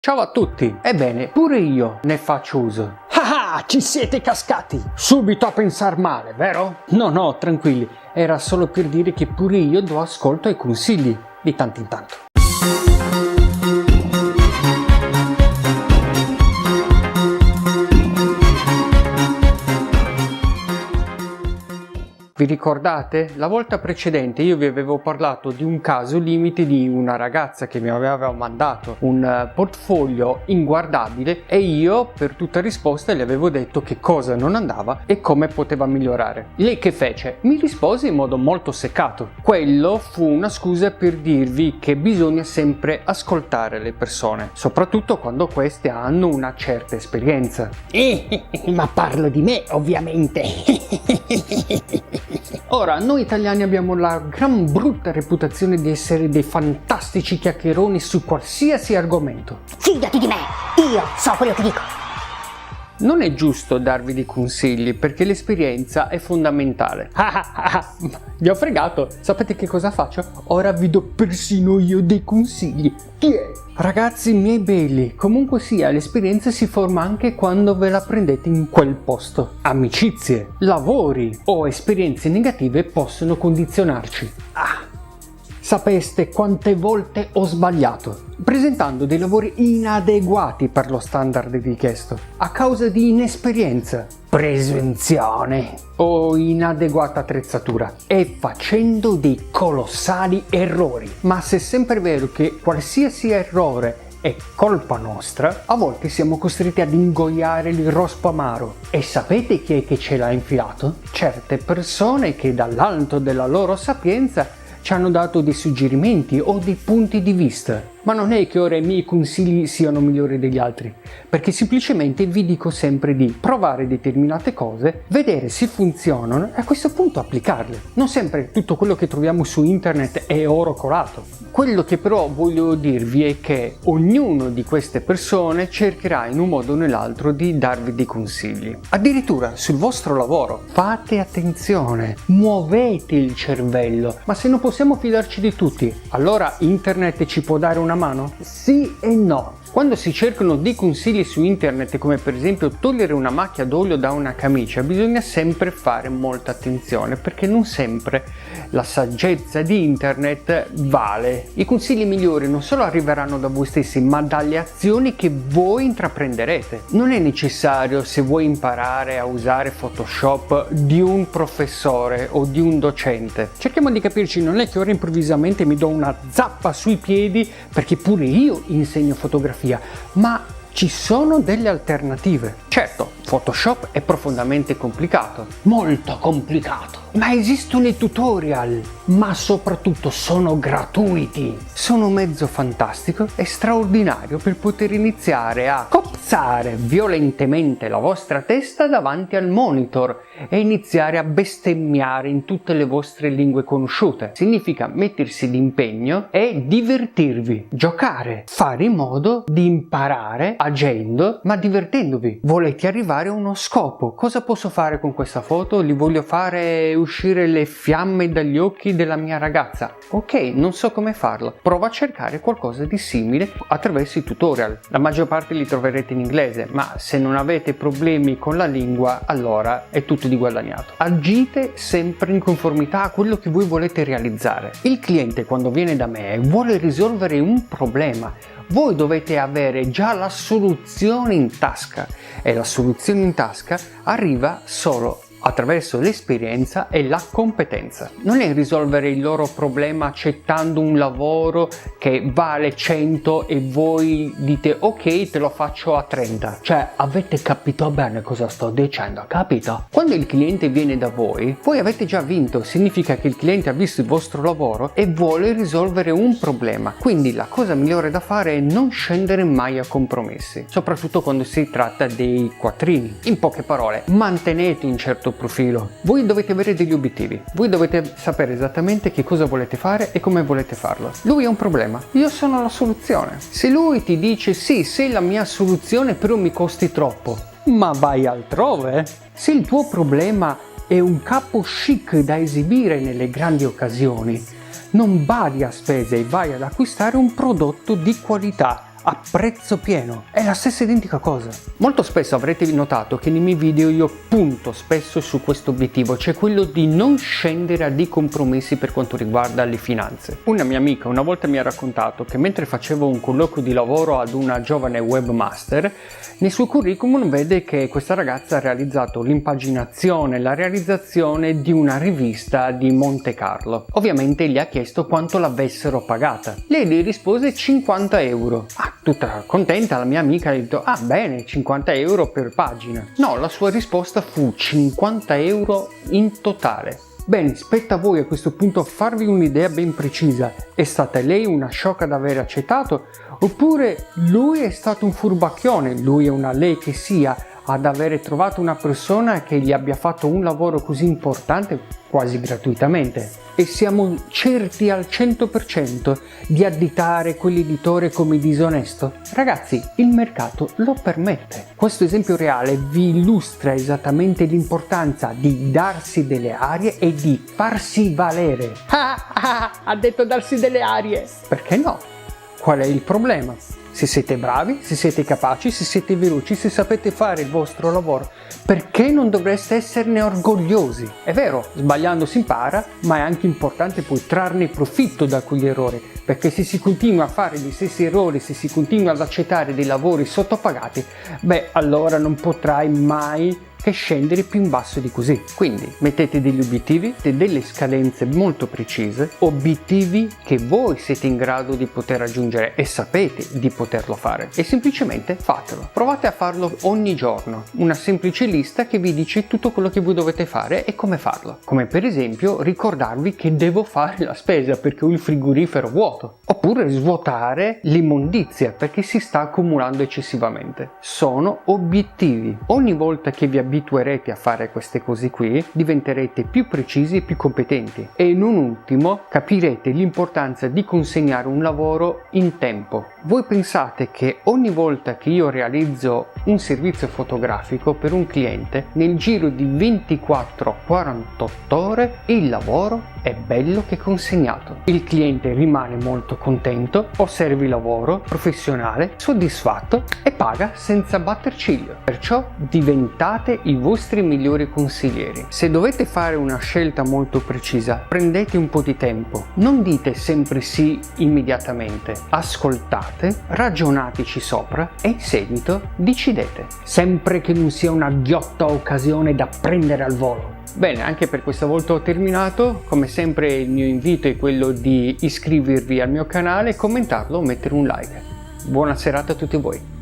Ciao a tutti! Ebbene, pure io ne faccio uso. Ah, ci siete cascati! Subito a pensar male, vero? No, tranquilli, era solo per dire che pure io do ascolto ai consigli di tanto in tanto. Vi ricordate? La volta precedente io vi avevo parlato di un caso limite di una ragazza che mi aveva mandato un portfolio inguardabile e io per tutta risposta le avevo detto che cosa non andava e come poteva migliorare. Lei che fece? Mi rispose in modo molto seccato. Quello fu una scusa per dirvi che bisogna sempre ascoltare le persone, soprattutto quando queste hanno una certa esperienza. Ma parlo di me, ovviamente. Ora, noi italiani abbiamo la gran brutta reputazione di essere dei fantastici chiacchieroni su qualsiasi argomento. Fidati di me, io so quello che dico. Non è giusto darvi dei consigli perché l'esperienza è fondamentale. Vi ho fregato, sapete che cosa faccio? Ora vi do persino io dei consigli. Chi è? Ragazzi miei belli, comunque sia, l'esperienza si forma anche quando ve la prendete in quel posto. Amicizie, lavori o esperienze negative possono condizionarci. Sapeste quante volte ho sbagliato, presentando dei lavori inadeguati per lo standard richiesto, a causa di inesperienza, presunzione o inadeguata attrezzatura e facendo dei colossali errori. Ma se è sempre vero che qualsiasi errore è colpa nostra, a volte siamo costretti ad ingoiare il rospo amaro. E sapete chi è che ce l'ha infilato? Certe persone che dall'alto della loro sapienza ci hanno dato dei suggerimenti o dei punti di vista. Ma non è che ora i miei consigli siano migliori degli altri, perché semplicemente vi dico sempre di provare determinate cose, vedere se funzionano e a questo punto applicarle. Non sempre tutto quello che troviamo su internet è oro colato. Quello che però voglio dirvi è che ognuno di queste persone cercherà in un modo o nell'altro di darvi dei consigli. Addirittura sul vostro lavoro. Fate attenzione, muovete il cervello, ma se non possiamo fidarci di tutti, allora internet ci può dare una mano? Sì e no. Quando si cercano dei consigli su internet, come per esempio togliere una macchia d'olio da una camicia, bisogna sempre fare molta attenzione perché non sempre la saggezza di internet vale. I consigli migliori non solo arriveranno da voi stessi, ma dalle azioni che voi intraprenderete. Non è necessario, se vuoi imparare a usare Photoshop, di un professore o di un docente. Cerchiamo di capirci, non è che ora improvvisamente mi do una zappa sui piedi perché pure io insegno fotografia, ma ci sono delle alternative. Certo, Photoshop è profondamente complicato, molto complicato, ma esistono i tutorial, ma soprattutto sono gratuiti. Sono un mezzo fantastico e straordinario per poter iniziare a cozzare violentemente la vostra testa davanti al monitor e iniziare a bestemmiare in tutte le vostre lingue conosciute. Significa mettersi d'impegno e divertirvi, giocare, fare in modo di imparare agendo ma divertendovi. Volete arrivare a uno scopo. Cosa posso fare con questa foto? Li voglio fare uscire le fiamme dagli occhi della mia ragazza. Ok, non so come farlo. Prova a cercare qualcosa di simile attraverso i tutorial. La maggior parte li troverete in inglese, ma se non avete problemi con la lingua, allora è tutto di guadagnato. Agite sempre in conformità a quello che voi volete realizzare. Il cliente, quando viene da me, vuole risolvere un problema. Voi dovete avere già la soluzione in tasca e la soluzione in tasca arriva solo attraverso l'esperienza e la competenza. Non è risolvere il loro problema accettando un lavoro che vale 100 e voi dite ok, te lo faccio a 30. Cioè, avete capito bene cosa sto dicendo, capito? Quando il cliente viene da voi avete già vinto. Significa che il cliente ha visto il vostro lavoro e vuole risolvere un problema. Quindi la cosa migliore da fare è non scendere mai a compromessi, soprattutto quando si tratta dei quattrini. In poche parole, mantenete un certo profilo. Voi dovete avere degli obiettivi, voi dovete sapere esattamente che cosa volete fare e come volete farlo. Lui ha un problema, io sono la soluzione. Se lui ti dice sì, sei la mia soluzione, però mi costi troppo, ma vai altrove. Se il tuo problema è un capo chic da esibire nelle grandi occasioni, non badi a spese e vai ad acquistare un prodotto di qualità a prezzo pieno, è la stessa identica cosa. Molto spesso avrete notato che nei miei video io punto spesso su questo obiettivo, cioè quello di non scendere a dei compromessi per quanto riguarda le finanze. Una mia amica una volta mi ha raccontato che mentre facevo un colloquio di lavoro ad una giovane webmaster, nel suo curriculum vede che questa ragazza ha realizzato l'impaginazione, la realizzazione di una rivista di Monte Carlo. Ovviamente gli ha chiesto quanto l'avessero pagata. Lei gli rispose 50 euro. Tutta contenta, la mia amica ha detto: ah bene, 50 euro per pagina. No, la sua risposta fu 50 euro in totale. Bene, spetta a voi a questo punto farvi un'idea ben precisa. È stata lei una sciocca ad aver accettato? Oppure lui è stato un furbacchione, lui è una lei che sia, ad avere trovato una persona che gli abbia fatto un lavoro così importante quasi gratuitamente? E siamo certi al 100% di additare quell'editore come disonesto? Ragazzi, il mercato lo permette. Questo esempio reale vi illustra esattamente l'importanza di darsi delle arie e di farsi valere. Ha detto darsi delle arie! Perché no? Qual è il problema? Se siete bravi, se siete capaci, se siete veloci, se sapete fare il vostro lavoro, perché non dovreste esserne orgogliosi? È vero, sbagliando si impara, ma è anche importante poi trarne profitto da quegli errori, perché se si continua a fare gli stessi errori, se si continua ad accettare dei lavori sottopagati, beh, allora non potrai mai che scendere più in basso di così. Quindi mettete degli obiettivi, delle scadenze molto precise, obiettivi che voi siete in grado di poter raggiungere e sapete di poterlo fare, e semplicemente fatelo. Provate a farlo ogni giorno, una semplice lista che vi dice tutto quello che voi dovete fare e come farlo, come per esempio ricordarvi che devo fare la spesa perché ho il frigorifero vuoto, oppure svuotare l'immondizia perché si sta accumulando eccessivamente. Sono obiettivi. Ogni volta che vi abituerete a fare queste cose qui, diventerete più precisi e più competenti, e non ultimo capirete l'importanza di consegnare un lavoro in tempo. Voi pensate che ogni volta che io realizzo un servizio fotografico per un cliente, nel giro di 24-48 ore il lavoro è bello che consegnato. Il cliente rimane molto contento, osserva il lavoro, professionale, soddisfatto e paga senza batter ciglio. Perciò diventate i vostri migliori consiglieri. Se dovete fare una scelta molto precisa, prendete un po' di tempo. Non dite sempre sì immediatamente. Ascoltate, ragionateci sopra e in seguito decidete. Sempre che non sia una ghiotta occasione da prendere al volo. Bene, anche per questa volta ho terminato. Come sempre il mio invito è quello di iscrivervi al mio canale, commentarlo o mettere un like. Buona serata a tutti voi.